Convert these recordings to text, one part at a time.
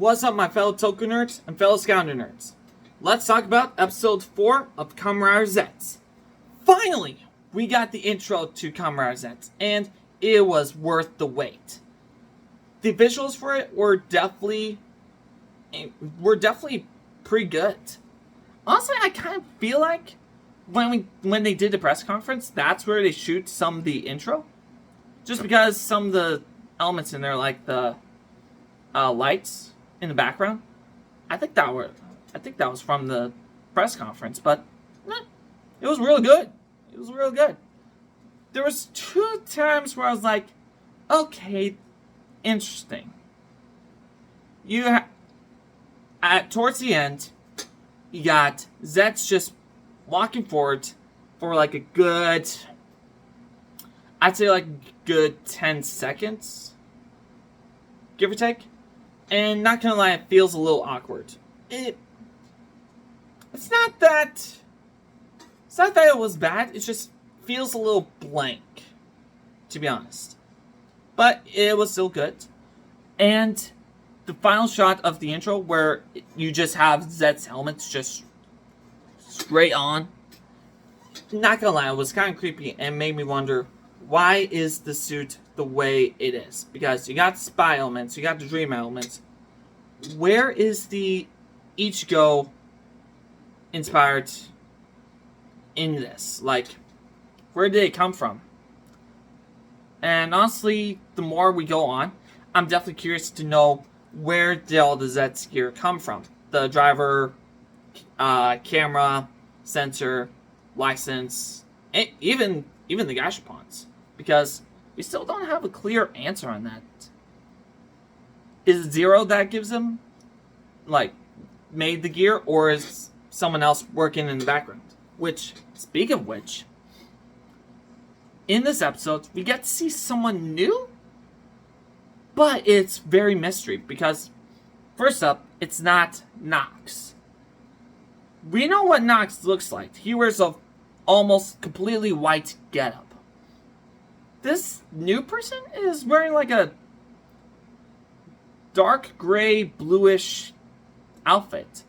What's up, my fellow Toku nerds and fellow Scounder nerds? Let's talk about episode 4 of Kamen Rider Zeztz. Finally, we got the intro to Kamen Rider Zeztz, and it was worth the wait. The visuals for it were definitely pretty good. Honestly, I kind of feel like when they did the press conference, that's where they shoot some of the intro, just because some of the elements in there, like the lights in the background, I think that was from the press conference, but it was really good. It was real good. There was 2 times where I was like, okay, interesting. Towards the end, you got Zeztz just walking forward for like a good, I'd say like a good 10 seconds, give or take. And not gonna lie, it feels a little awkward. It's not that it was bad, it just feels a little blank, to be honest. But it was still good. And the final shot of the intro, where you just have Zetz's helmets just straight on, not gonna lie, it was kind of creepy and made me wonder, why is the suit the way it is? Because you got the spy elements, you got the dream elements. Where is the Ichigo inspired in this? Like, where did it come from? And honestly, the more we go on, I'm definitely curious to know, where did all the Zeztz gear come from? The driver, camera, sensor, license, and even the gashapons. Because we still don't have a clear answer on that. Is it Zero that gives him, like, made the gear, or is someone else working in the background? Which, speaking of which, in this episode, we get to see someone new, but it's very mystery, because, first up, it's not Nox. We know what Nox looks like. He wears a almost completely white getup. This new person is wearing like a dark gray, bluish outfit.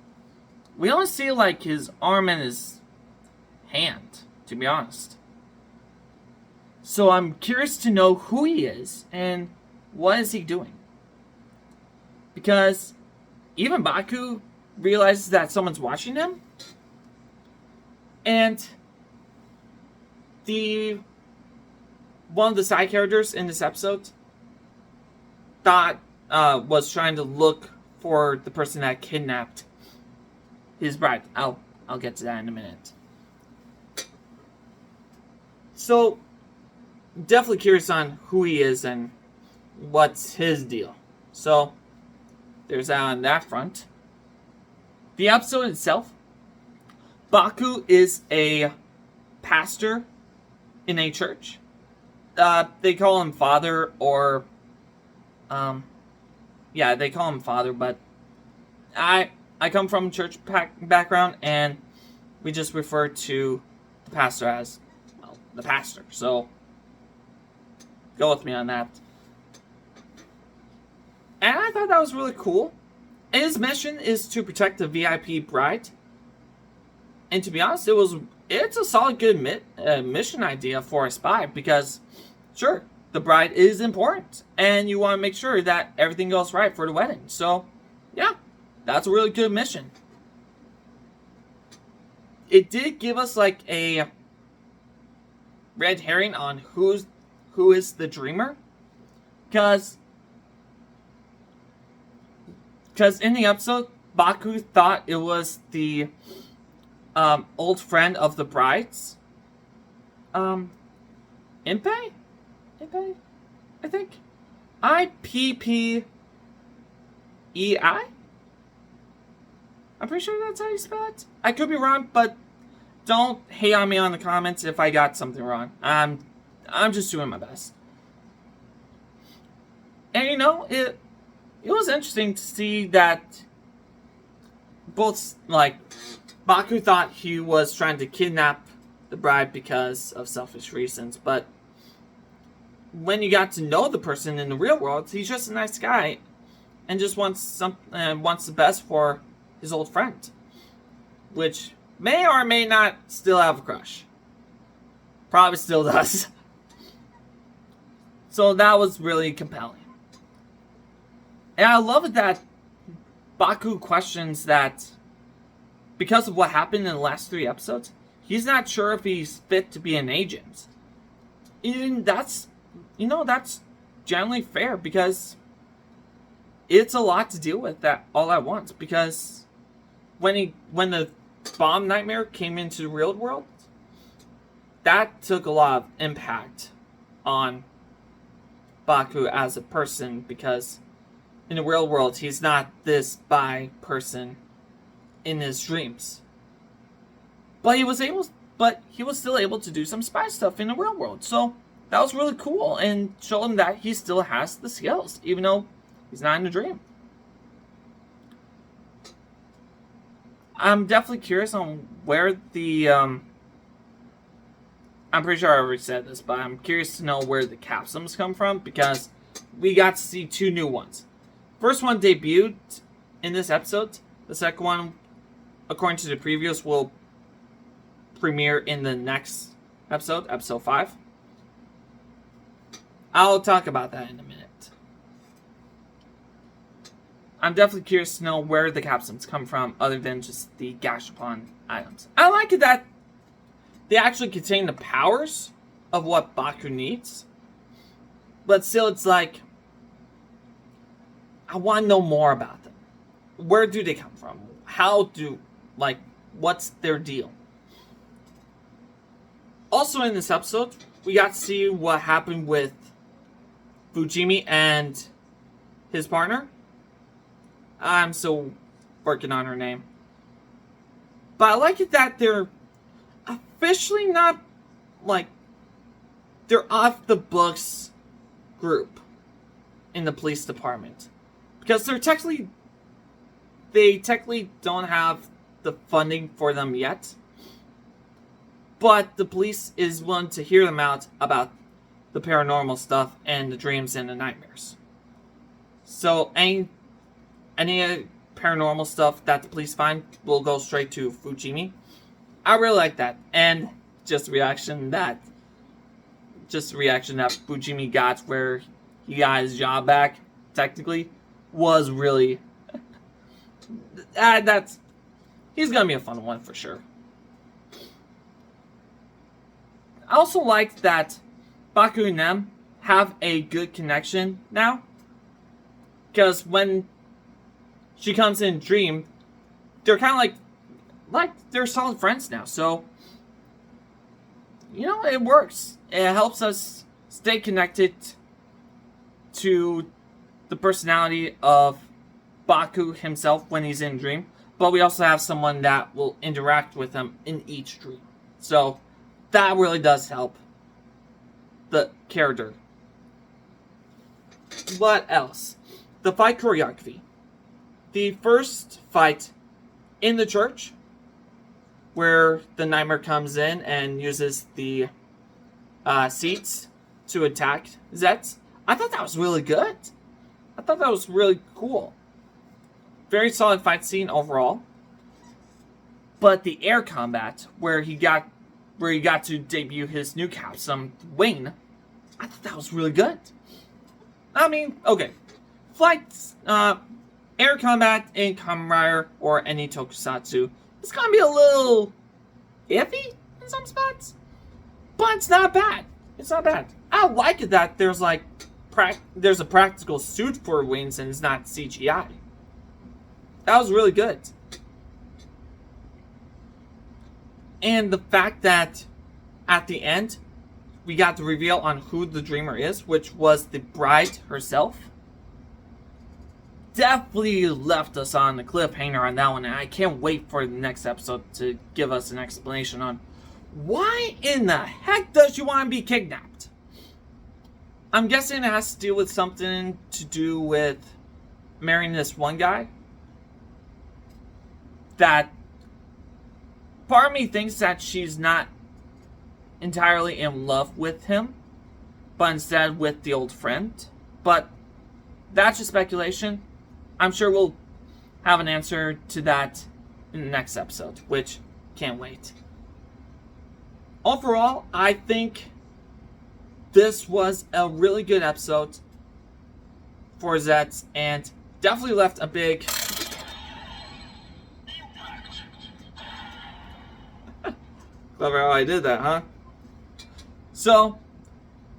We only see like his arm and his hand, to be honest. So I'm curious to know who he is and what is he doing. Because even Baku realizes that someone's watching him. And one of the side characters in this episode was trying to look for the person that kidnapped his bride. I'll get to that in a minute. So, definitely curious on who he is and what's his deal. So, there's that on that front. The episode itself, Baku is a pastor in a church. They call him Father, or they call him Father, but I come from a church background, and we just refer to the pastor as, well, the pastor. So, go with me on that. And I thought that was really cool. And his mission is to protect the VIP bride. And to be honest, it's a solid good mission idea for a spy, because, sure, the bride is important, and you want to make sure that everything goes right for the wedding. So, yeah, that's a really good mission. It did give us like a red herring on who is the dreamer, because in the episode, Baku thought it was the old friend of the bride's, Impei, I think. Ippei. I'm pretty sure that's how you spell it. I could be wrong, but don't hate on me on the comments if I got something wrong. I'm just doing my best. And you know, it was interesting to see that both, like, Baku thought he was trying to kidnap the bride because of selfish reasons, but when you got to know the person in the real world, he's just a nice guy. and just wants the best for his old friend, which may or may not still have a crush. Probably still does. So that was really compelling. And I love it that Baku questions that because of what happened in the last 3 episodes, he's not sure if he's fit to be an agent. And that's generally fair, because it's a lot to deal with that all at once. Because when the bomb nightmare came into the real world, that took a lot of impact on Baku as a person, because in the real world he's not this spy person in his dreams. But he was still able to do some spy stuff in the real world. So that was really cool, and showed him that he still has the skills, even though he's not in the dream. I'm definitely curious on where the I'm pretty sure I already said this, but I'm curious to know where the capsules come from, because we got to see 2 new ones. First one debuted in this episode. The second one, according to the previews, will premiere in the next episode, episode 5. I'll talk about that in a minute. I'm definitely curious to know where the capsules come from, other than just the Gashapon items. I like it that they actually contain the powers of what Baku needs. But still, it's like, I want to know more about them. Where do they come from? What's their deal? Also in this episode, we got to see what happened with Fujimi and his partner. I'm still working on her name. But I like it that they're officially not, they're off the books group in the police department. Because they technically don't have the funding for them yet. But the police is willing to hear them out about the paranormal stuff and the dreams and the nightmares. So any paranormal stuff that the police find will go straight to Fujimi. I really like that. And just the reaction that Fujimi got where he got his job back, technically, was really he's gonna be a fun one for sure. I also like that Baku and them have a good connection now, because when she comes in dream, they're kind of like they're solid friends now. So it works. It helps us stay connected to the personality of Baku himself when he's in dream, but we also have someone that will interact with him in each dream. So that really does help the character. What else? The fight choreography. The first fight in the church, where the nightmare comes in and uses the seats to attack Zeztz. I thought that was really good. I thought that was really cool. Very solid fight scene overall. But the air combat, where he got to debut his new capsule, Wayne, I thought that was really good. I mean, okay. Flights, air combat in Kamen Rider or any tokusatsu, it's gonna be a little iffy in some spots. But it's not bad. It's not bad. I like it that there's a practical suit for wings and it's not CGI. That was really good. And the fact that at the end we got the reveal on who the dreamer is, which was the bride herself, definitely left us on the cliffhanger on that one, and I can't wait for the next episode to give us an explanation on why in the heck does she want to be kidnapped. I'm guessing it has to do with something to do with marrying this one guy. That part of me thinks that she's not entirely in love with him, but instead with the old friend. But that's just speculation. I'm sure we'll have an answer to that in the next episode, which can't wait. Overall, I think this was a really good episode for Zeztz, and definitely left a big clever how I did that, huh? So,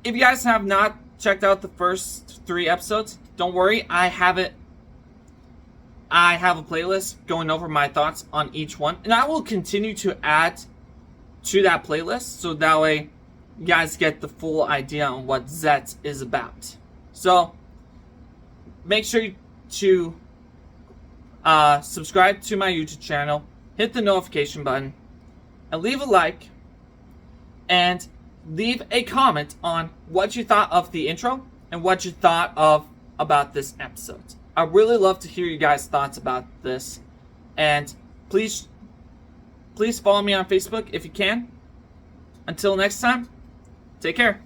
if you guys have not checked out the first 3 episodes, don't worry, I have a playlist going over my thoughts on each one, and I will continue to add to that playlist, so that way you guys get the full idea on what Zeztz is about. So, make sure to subscribe to my YouTube channel, hit the notification button, and leave a like, and leave a comment on what you thought of the intro and what you thought of about this episode. I really love to hear you guys' thoughts about this, and please follow me on Facebook if you can. Until next time, take care.